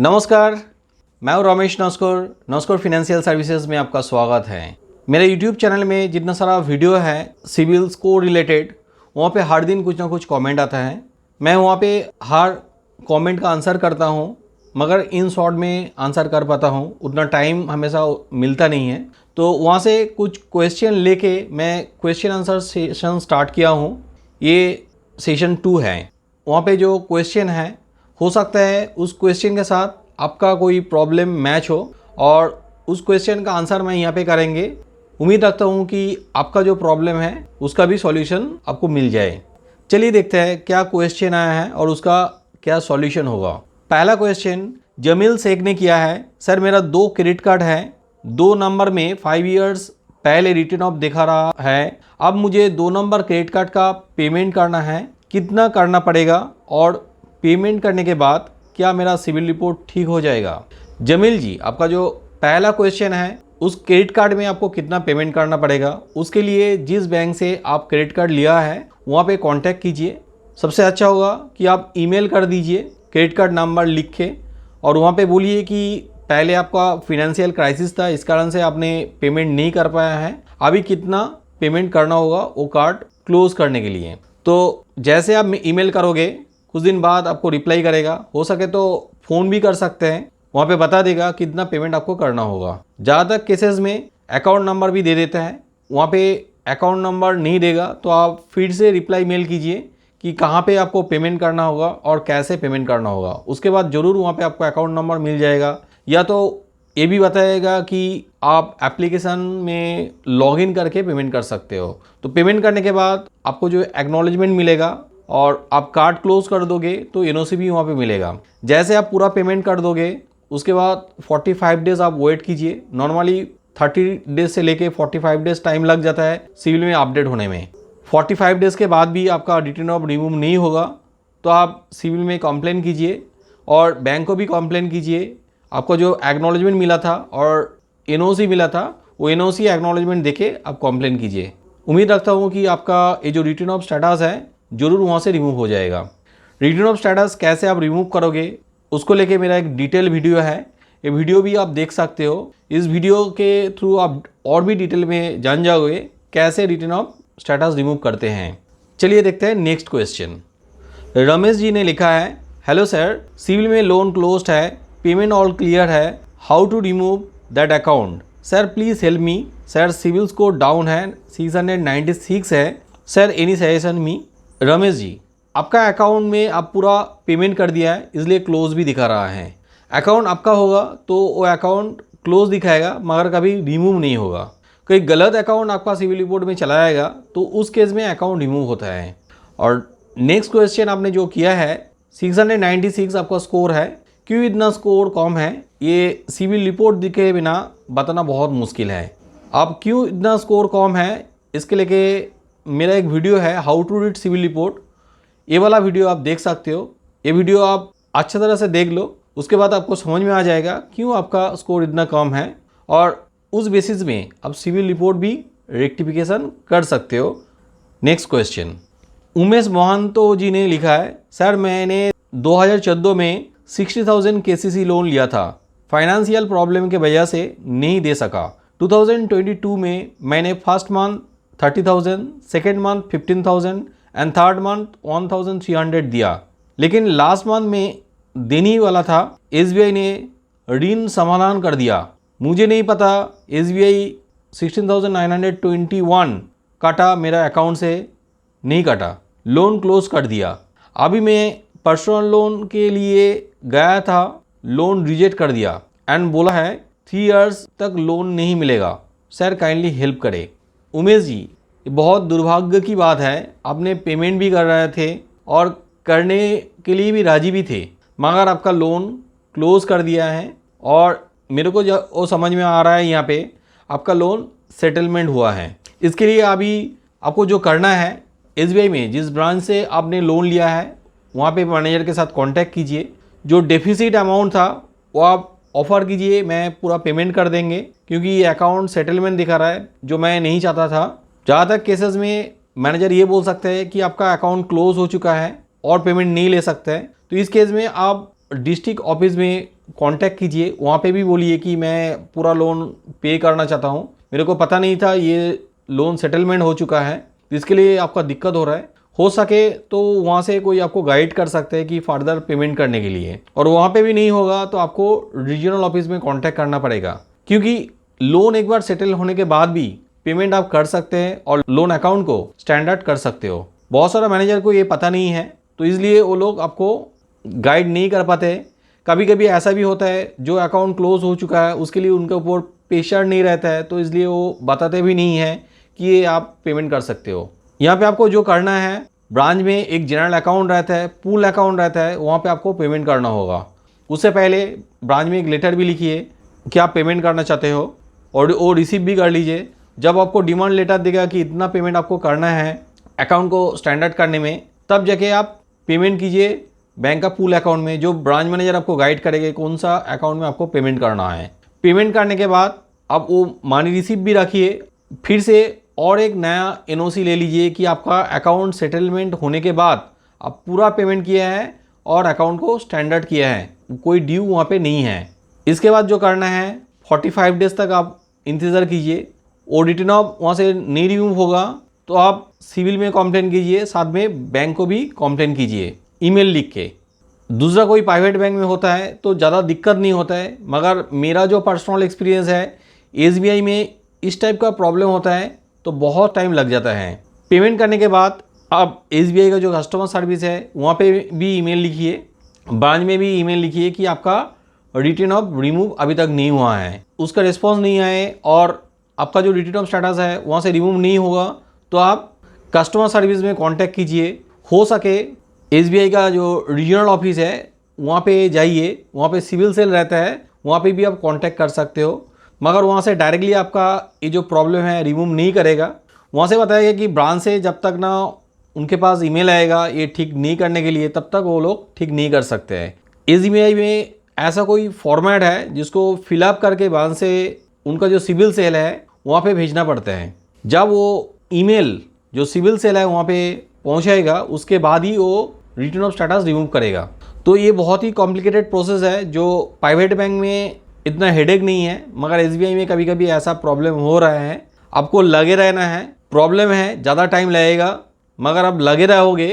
नमस्कार, मैं हूं रमेश नस्कोर फाइनेंशियल सर्विसेज में आपका स्वागत है। मेरे YouTube चैनल में जितना सारा वीडियो है सिविल स्कोर रिलेटेड, वहाँ पे हर दिन कुछ ना कुछ कमेंट आता है। मैं वहाँ पे हर कमेंट का आंसर करता हूँ, मगर इन शॉर्ट में आंसर कर पाता हूँ, उतना टाइम हमेशा मिलता नहीं है। तो वहाँ से कुछ क्वेश्चन लेके मैं क्वेश्चन आंसर सेशन स्टार्ट किया हूँ। ये सेशन 2 है। वहाँ पे जो क्वेश्चन है, हो सकता है उस क्वेश्चन के साथ आपका कोई प्रॉब्लम मैच हो और उस क्वेश्चन का आंसर मैं यहाँ पे करेंगे। उम्मीद रखता हूँ कि आपका जो प्रॉब्लम है उसका भी सॉल्यूशन आपको मिल जाए। चलिए देखते हैं क्या क्वेश्चन आया है और उसका क्या सॉल्यूशन होगा। पहला क्वेश्चन जमील शेख ने किया है। सर, मेरा 2 क्रेडिट कार्ड है, 2 नंबर में 5 इयर्स पहले रिटर्न ऑफ दिखा रहा है। अब मुझे 2 नंबर क्रेडिट कार्ड का पेमेंट करना है, कितना करना पड़ेगा और पेमेंट करने के बाद क्या मेरा सिविल रिपोर्ट ठीक हो जाएगा? जमील जी, आपका जो पहला क्वेश्चन है, उस क्रेडिट कार्ड में आपको कितना पेमेंट करना पड़ेगा, उसके लिए जिस बैंक से आप क्रेडिट कार्ड लिया है वहाँ पे कांटेक्ट कीजिए। सबसे अच्छा होगा कि आप ईमेल कर दीजिए क्रेडिट कार्ड नंबर लिख के, और वहाँ पे बोलिए कि पहले आपका फिनेंशियल क्राइसिस था, इस कारण से आपने पेमेंट नहीं कर पाया है, अभी कितना पेमेंट करना होगा वो कार्ड क्लोज करने के लिए। तो जैसे आप ईमेल करोगे, कुछ दिन बाद आपको रिप्लाई करेगा। हो सके तो फ़ोन भी कर सकते हैं, वहाँ पे बता देगा कितना पेमेंट आपको करना होगा। ज़्यादातर केसेस में अकाउंट नंबर भी दे देता है, वहाँ पे अकाउंट नंबर नहीं देगा तो आप फिर से रिप्लाई मेल कीजिए कि कहाँ पे आपको पेमेंट करना होगा और कैसे पेमेंट करना होगा। उसके बाद ज़रूर वहाँ पे आपको अकाउंट नंबर मिल जाएगा, या तो ये भी बताएगा कि आप एप्लीकेशन में लॉगिन करके पेमेंट कर सकते हो। तो पेमेंट करने के बाद आपको जो एक्नॉलेजमेंट मिलेगा और आप कार्ड क्लोज कर दोगे तो एनओसी भी वहाँ पे मिलेगा। जैसे आप पूरा पेमेंट कर दोगे, उसके बाद 45 डेज़ आप वेट कीजिए। नॉर्मली 30 डेज़ से लेके 45 डेज़ टाइम लग जाता है सिविल में अपडेट होने में। 45 डेज़ के बाद भी आपका रिटर्न ऑफ रिमूव नहीं होगा तो आप सिविल में कंप्लेन कीजिए और बैंक को भी कंप्लेन कीजिए। आपको जो एक्नॉलेजमेंट मिला था और एनओसी मिला था, वो एनओसी एक्नॉलेजमेंट देके आप कंप्लेन कीजिए। उम्मीद रखता हूँ कि आपका ये जो रिटर्न ऑफ स्टेटस है जरूर वहाँ से रिमूव हो जाएगा। रिटर्न ऑफ स्टेटस कैसे आप रिमूव करोगे, उसको लेके मेरा एक डिटेल वीडियो है, ये वीडियो भी आप देख सकते हो। इस वीडियो के थ्रू आप और भी डिटेल में जान जाओगे कैसे रिटर्न ऑफ स्टेटस रिमूव करते हैं। चलिए देखते हैं नेक्स्ट क्वेश्चन। रमेश जी ने लिखा है, हेलो सर, सिविल में लोन क्लोज्ड है, पेमेंट ऑल क्लियर है, how to remove that account? Sir please help me. Sir CIBIL score down है, 696 है। Sir any suggestion me? Ramesh ji, आपका अकाउंट में आप पूरा पेमेंट कर दिया है, इसलिए क्लोज भी दिखा रहा है। अकाउंट आपका होगा तो वो अकाउंट क्लोज दिखाएगा, मगर कभी रिमूव नहीं होगा। कोई गलत अकाउंट आपका सिविल रिपोर्ट में चला जाएगा तो उस केस में अकाउंट रिमूव होता है। और नेक्स्ट क्वेश्चन आपने जो किया है, 696 आपका स्कोर है, क्यों इतना स्कोर कम है? ये सिविल रिपोर्ट दिखे बिना बताना बहुत मुश्किल है। आप क्यों इतना स्कोर कम है, इसके लेके मेरा एक वीडियो है, how to read CIBIL report. ये वाला वीडियो आप देख सकते हो। ये वीडियो आप अच्छी तरह से देख लो, उसके बाद आपको समझ में आ जाएगा क्यों आपका स्कोर इतना कम है, और उस बेसिस में आप सिविल रिपोर्ट भी रेक्टिफिकेशन कर सकते हो। नेक्स्ट क्वेश्चन, उमेश मोहंतो जी ने लिखा है, सर मैंने 2014 में 60,000 केसीसी लोन लिया था, फाइनेंशियल प्रॉब्लम के वजह से नहीं दे सका। 2022 में मैंने first month 30,000, second month 15,000 and third month 1,300 दिया, लेकिन लास्ट मंथ में देने ही वाला था, एसबीआई ने ऋण समाधान कर दिया। मुझे नहीं पता, एसबीआई 16,921 काटा, मेरा अकाउंट से नहीं काटा, लोन क्लोज कर दिया। अभी मैं पर्सनल लोन के लिए गया था, लोन रिजेक्ट कर दिया एंड बोला है 3 इयर्स तक लोन नहीं मिलेगा। सर काइंडली हेल्प करें। उमेश जी, ये बहुत दुर्भाग्य की बात है, आपने पेमेंट भी कर रहे थे और करने के लिए भी राजी भी थे, मगर आपका लोन क्लोज कर दिया है। और मेरे को जो वो समझ में आ रहा है, यहाँ पे आपका लोन सेटलमेंट हुआ है। इसके लिए अभी आपको जो करना है, एसबीआई में जिस ब्रांच से आपने लोन लिया है वहाँ पे मैनेजर के साथ कांटेक्ट कीजिए। जो डेफिसिट अमाउंट था वो आप ऑफ़र कीजिए, मैं पूरा पेमेंट कर देंगे, क्योंकि ये अकाउंट सेटलमेंट दिखा रहा है जो मैं नहीं चाहता था। ज़्यादातर केसेस में मैनेजर ये बोल सकते हैं कि आपका अकाउंट क्लोज हो चुका है और पेमेंट नहीं ले सकते हैं, तो इस केस में आप डिस्ट्रिक्ट ऑफिस में कांटेक्ट कीजिए, वहाँ पे भी बोलिए कि मैं पूरा लोन पे करना चाहता हूँ, मेरे को पता नहीं था ये लोन सेटलमेंट हो चुका है, तो इसके लिए आपका दिक्कत हो रहा है। हो सके तो वहाँ से कोई आपको गाइड कर सकते हैं कि फर्दर पेमेंट करने के लिए, और वहाँ पे भी नहीं होगा तो आपको रीजनल ऑफिस में कांटेक्ट करना पड़ेगा, क्योंकि लोन एक बार सेटल होने के बाद भी पेमेंट आप कर सकते हैं और लोन अकाउंट को स्टैंडर्ड कर सकते हो। बहुत सारा मैनेजर को ये पता नहीं है, तो इसलिए वो लोग आपको गाइड नहीं कर पाते। कभी कभी ऐसा भी होता है जो अकाउंट क्लोज हो चुका है उसके लिए उनके ऊपर प्रेशर नहीं रहता है, तो इसलिए वो बताते भी नहीं है कि ये आप पेमेंट कर सकते हो। यहाँ पे आपको जो करना है, ब्रांच में एक जनरल अकाउंट रहता है, पूल अकाउंट रहता है, वहाँ पे आपको पेमेंट करना होगा। उससे पहले ब्रांच में एक लेटर भी लिखिए कि आप पेमेंट करना चाहते हो, और वो रिसीव भी कर लीजिए। जब आपको डिमांड लेटर देगा कि इतना पेमेंट आपको करना है अकाउंट को स्टैंडर्ड करने में, तब जाके आप पेमेंट कीजिए बैंक का पूल अकाउंट में, जो ब्रांच मैनेजर आपको गाइड करेंगे कौन सा अकाउंट में आपको पेमेंट करना है। पेमेंट करने के बाद आप वो मनी रिसीप भी रखिए, फिर से और एक नया एनओसी ले लीजिए कि आपका अकाउंट सेटलमेंट होने के बाद आप पूरा पेमेंट किया है और अकाउंट को स्टैंडर्ड किया है, कोई ड्यू वहाँ पे नहीं है। इसके बाद जो करना है 45 डेज तक आप इंतज़ार कीजिए। ऑडिट ऑफ वहाँ से नहीं रिमूव होगा तो आप सिविल में कंप्लेन कीजिए, साथ में बैंक को भी कंप्लेन कीजिए ईमेल लिख के। दूसरा कोई प्राइवेट बैंक में होता है तो ज़्यादा दिक्कत नहीं होता है, मगर मेरा जो पर्सनल एक्सपीरियंस है एसबीआई में इस टाइप का प्रॉब्लम होता है तो बहुत टाइम लग जाता है। पेमेंट करने के बाद आप एसबीआई का जो कस्टमर सर्विस है वहाँ पे भी ईमेल लिखिए, ब्रांच में भी ईमेल लिखिए कि आपका रिटर्न ऑफ रिमूव अभी तक नहीं हुआ है, उसका रिस्पॉन्स नहीं आए और आपका जो रिटर्न ऑफ स्टेटस है वहाँ से रिमूव नहीं होगा, तो आप कस्टमर सर्विस में कांटेक्ट कीजिए। हो सके एसबीआई का जो रीजनल ऑफिस है वहाँ पे जाइए, वहाँ पे सिविल सेल रहता है, वहाँ पे भी आप कांटेक्ट कर सकते हो, मगर वहाँ से डायरेक्टली आपका ये जो प्रॉब्लम है रिमूव नहीं करेगा। वहाँ से बताएगा कि ब्रांच से जब तक ना उनके पास ईमेल आएगा ये ठीक नहीं करने के लिए, तब तक वो लोग ठीक नहीं कर सकते हैं। एसबीआई में ऐसा कोई फॉर्मेट है जिसको फिलअप करके ब्रांच से उनका जो सिविल सेल है वहाँ पे भेजना पड़ता है। जब वो ईमेल जो सिविल सेल है वहाँ पे पहुँचाएगा उसके बाद ही वो रिटर्न ऑफ स्टेटस रिमूव करेगा। तो ये बहुत ही कॉम्प्लिकेटेड प्रोसेस है जो प्राइवेट बैंक में इतना हेडेक नहीं है, मगर एसबीआई में कभी कभी ऐसा प्रॉब्लम हो रहा है। आपको लगे रहना है, प्रॉब्लम है, ज़्यादा टाइम लगेगा, मगर आप लगे रहोगे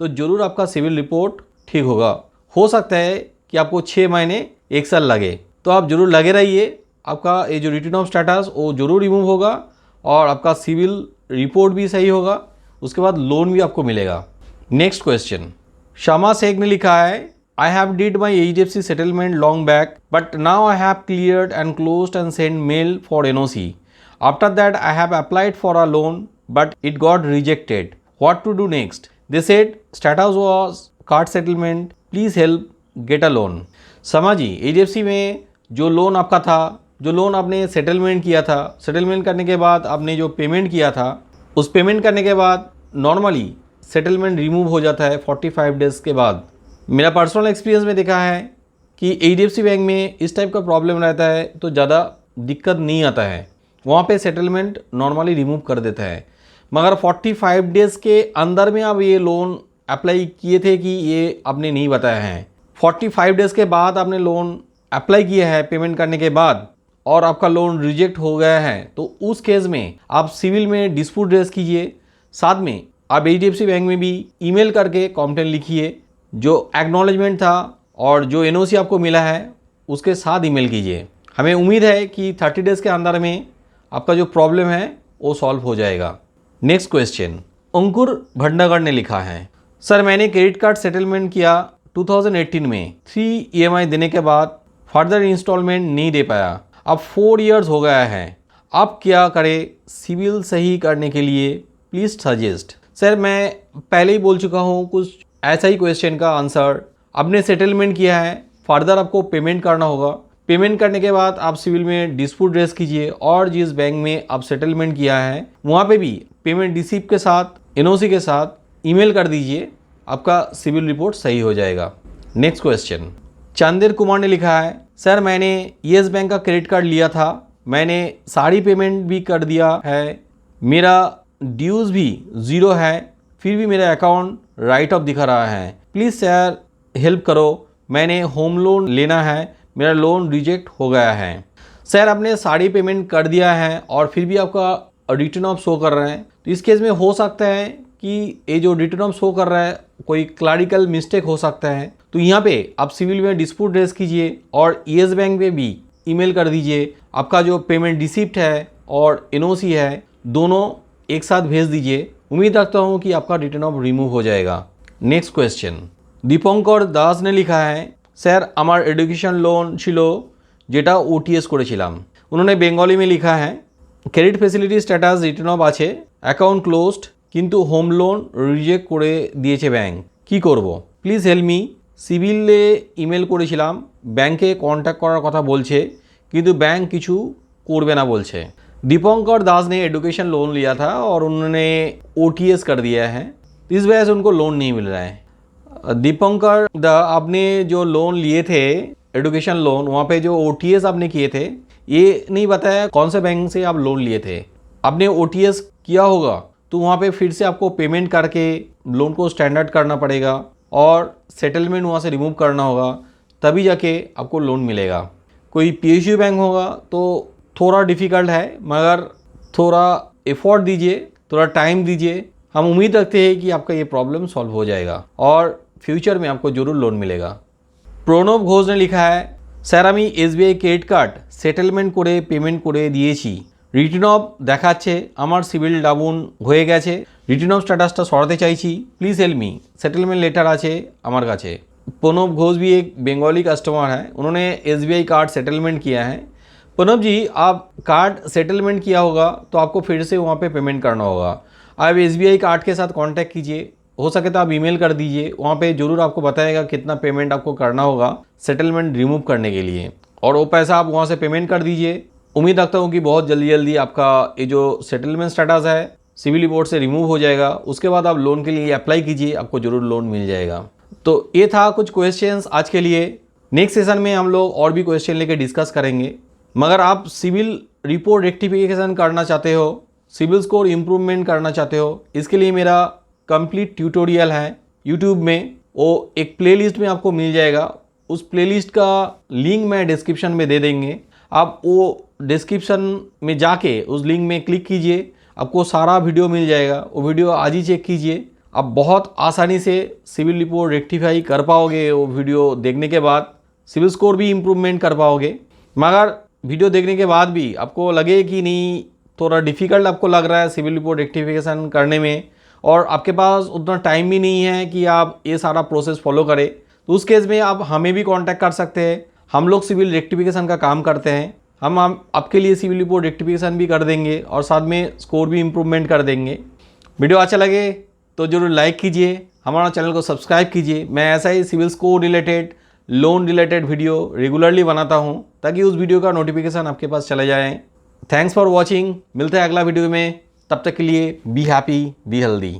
तो ज़रूर आपका सिविल रिपोर्ट ठीक होगा। हो सकता है कि आपको 6 महीने 1 साल लगे, तो आप ज़रूर लगे रहिए, आपका ये जो रिटर्न ऑफ स्टेटस वो ज़रूर रिमूव होगा और आपका सिविल रिपोर्ट भी सही होगा, उसके बाद लोन भी आपको मिलेगा। नेक्स्ट क्वेश्चन, शमा शेख ने लिखा है, I have did my HDFC settlement long back, but now I have cleared and closed and sent mail for NOC. After that, I have applied for a loan, but it got rejected. What to do next? They said status was card settlement. Please help get a loan. Shama ji, HDFC में जो loan आपका था, जो loan आपने settlement किया था, settlement करने के बाद आपने जो पेमेंट किया था, उस पेमेंट करने के बाद नॉर्मली सेटलमेंट रिमूव हो जाता है 45 डेज़ के बाद। मेरा पर्सनल एक्सपीरियंस में देखा है कि एचडीएफसी बैंक में इस टाइप का प्रॉब्लम रहता है तो ज़्यादा दिक्कत नहीं आता है, वहाँ पे सेटलमेंट नॉर्मली रिमूव कर देता है। मगर 45 डेज़ के अंदर में आप ये लोन अप्लाई किए थे कि ये आपने नहीं बताया है, 45 डेज़ के बाद आपने लोन अप्लाई किया है पेमेंट करने के बाद और आपका लोन रिजेक्ट हो गया है, तो उस केस में आप सिविल में डिस्प्यूट रेज कीजिए। साथ में आप एचडीएफसी बैंक में भी ईमेल करके कंप्लेंट लिखिए, जो एक्नॉलेजमेंट था और जो एनओसी आपको मिला है उसके साथ ईमेल कीजिए। हमें उम्मीद है कि 30 डेज़ के अंदर में आपका जो प्रॉब्लम है वो सॉल्व हो जाएगा। नेक्स्ट क्वेश्चन, अंकुर भंडागर ने लिखा है, सर मैंने क्रेडिट कार्ड सेटलमेंट किया 2018 में, 3 EMI देने के बाद फर्दर इंस्टॉलमेंट नहीं दे पाया, अब 4 इयर्स हो गया है, अब क्या करें सिविल सही करने के लिए, प्लीज़ सजेस्ट। सर मैं पहले ही बोल चुका हूँ कुछ ऐसा ही क्वेश्चन का आंसर। आपने सेटलमेंट किया है, फर्दर आपको पेमेंट करना होगा, पेमेंट करने के बाद आप सिविल में डिस्प्यूट रेज कीजिए और जिस बैंक में आप सेटलमेंट किया है वहाँ पे भी पेमेंट रिसीप्ट के साथ एनओसी के साथ ईमेल कर दीजिए, आपका सिविल रिपोर्ट सही हो जाएगा। नेक्स्ट क्वेश्चन, चंदेर कुमार ने लिखा है, सर मैंने येस बैंक का क्रेडिट कार्ड लिया था, मैंने सारी पेमेंट भी कर दिया है, मेरा ड्यूज़ भी 0 है, फिर भी मेरा अकाउंट राइट ऑफ दिखा रहा है, प्लीज़ सर हेल्प करो, मैंने होम लोन लेना है, मेरा लोन रिजेक्ट हो गया है। सर आपने सारी पेमेंट कर दिया है और फिर भी आपका रिटर्न ऑफ शो कर रहा है, तो इस केस में हो सकता है कि ये जो रिटर्न ऑफ शो कर रहा है कोई क्लैरिकल मिस्टेक हो सकता है। तो यहाँ पे आप सिविल में डिस्प्यूट रेज कीजिए और येस बैंक में भी ईमेल कर दीजिए। आपका जो पेमेंट रिसिप्ट है और एनओसी है दोनों एक साथ भेज दीजिए। उम्मीद रखता हूँ कि आपका रिटर्न ऑफ रिमूव हो जाएगा। नेक्स्ट क्वेश्चन दीपंकर दास ने लिखा है, স্যার আমার এডুকেশন লোন ছিল যেটা ওটিএস করেছিলাম। উन्होंने বেঙ্গলি में लिखा है credit facility status return of আছে, অ্যাকাউন্ট ক্লোজড, কিন্তু হোম লোন রিজেক্ট করে দিয়েছে ব্যাংক, কি করব প্লিজ হেল্প মি। সিভিলে ইমেল করেছিলাম, ব্যাংকে কন্ট্যাক্ট করার কথা বলছে কিন্তু ব্যাংक কিছু করবে না बोलছে। दीपंकर दास ने एडुकेशन लोन लिया था और उन्होंने ओटीएस कर दिया है, इस वजह से उनको लोन नहीं मिल रहा है। दीपंकर दा आपने जो लोन लिए थे एडुकेशन लोन, वहाँ पे जो ओटीएस आपने किए थे ये नहीं बताया कौन से बैंक से आप लोन लिए थे। आपने ओटीएस किया होगा तो वहाँ पे फिर से आपको पेमेंट करके लोन को स्टैंडर्ड करना पड़ेगा और सेटलमेंट वहाँ से रिमूव करना होगा, तभी जाके आपको लोन मिलेगा। कोई पीएसयू बैंक होगा तो थोड़ा डिफ़िकल्ट है, मगर थोड़ा एफर्ट दीजिए, थोड़ा टाइम दीजिए। हम उम्मीद रखते हैं कि आपका ये प्रॉब्लम सॉल्व हो जाएगा और फ्यूचर में आपको जरूर लोन मिलेगा। প্রণব ঘোষ ने लिखा है, স্যার আমি এসবিআই ক্রেডিট কার্ড সেটেলমেন্ট করে পেমেন্ট করে দিয়েছি, রিটার্ন অফ দেখাচ্ছে আমার সিভিল ডাউন হয়ে গেছে, রিটার্ন অফ স্ট্যাটাসটা সরাতে চাইছি, please help me. Settlement letter আছে আমার কাছে। প্রণব ঘোষ भी एक बंगाली कस्टमर है, उन्होंने एसबीआई कार्ड सेटलमेंट किया है। प्रणब जी आप कार्ड सेटलमेंट किया होगा तो आपको फिर से वहाँ पे पेमेंट करना होगा। आप एसबीआई कार्ड के साथ कांटेक्ट कीजिए, हो सके तो आप ईमेल कर दीजिए, वहाँ पे ज़रूर आपको बताएगा कितना पेमेंट आपको करना होगा सेटलमेंट रिमूव करने के लिए, और वो पैसा आप वहाँ से पेमेंट कर दीजिए। उम्मीद रखता हूँ कि बहुत जल्दी जल्दी आपका ये जो सेटलमेंट स्टेटस है सिविल बोर्ड से रिमूव हो जाएगा। उसके बाद आप लोन के लिए अप्लाई कीजिए, आपको ज़रूर लोन मिल जाएगा। तो ये था कुछ क्वेश्चंस आज के लिए। नेक्स्ट सेशन में हम लोग और भी क्वेश्चन लेके डिस्कस करेंगे। मगर आप सिविल रिपोर्ट रेक्टिफिकेशन करना चाहते हो, सिविल स्कोर इम्प्रूवमेंट करना चाहते हो, इसके लिए मेरा कंप्लीट ट्यूटोरियल है यूट्यूब में, वो एक प्लेलिस्ट में आपको मिल जाएगा। उस प्लेलिस्ट का लिंक मैं डिस्क्रिप्शन में दे देंगे, आप वो डिस्क्रिप्शन में जाके उस लिंक में क्लिक कीजिए, आपको सारा वीडियो मिल जाएगा। वो वीडियो आज ही चेक कीजिए, आप बहुत आसानी से सिविल रिपोर्ट रेक्टिफाई कर पाओगे। वो वीडियो देखने के बाद सिविल स्कोर भी इम्प्रूवमेंट कर पाओगे। मगर वीडियो देखने के बाद भी आपको लगे कि नहीं थोड़ा डिफ़िकल्ट आपको लग रहा है सिविल रिपोर्ट रेक्टिफिकेशन करने में, और आपके पास उतना टाइम भी नहीं है कि आप ये सारा प्रोसेस फॉलो करें, तो उस केस में आप हमें भी कांटेक्ट कर सकते हैं। हम लोग सिविल रेक्टिफिकेशन का काम करते हैं, हम आपके लिए सिविल रिपोर्ट रेक्टिफिकेशन भी कर देंगे और साथ में स्कोर भी इम्प्रूवमेंट कर देंगे। वीडियो अच्छा लगे तो ज़रूर लाइक कीजिए, हमारा चैनल को सब्सक्राइब कीजिए। मैं ऐसा ही civil score related, loan related video regularly बनाता हूँ ताकि उस वीडियो का नोटिफिकेशन आपके पास चले जाए। थैंक्स फॉर वॉचिंग, मिलते हैं अगला वीडियो में, तब तक के लिए बी हैप्पी, बी हेल्दी।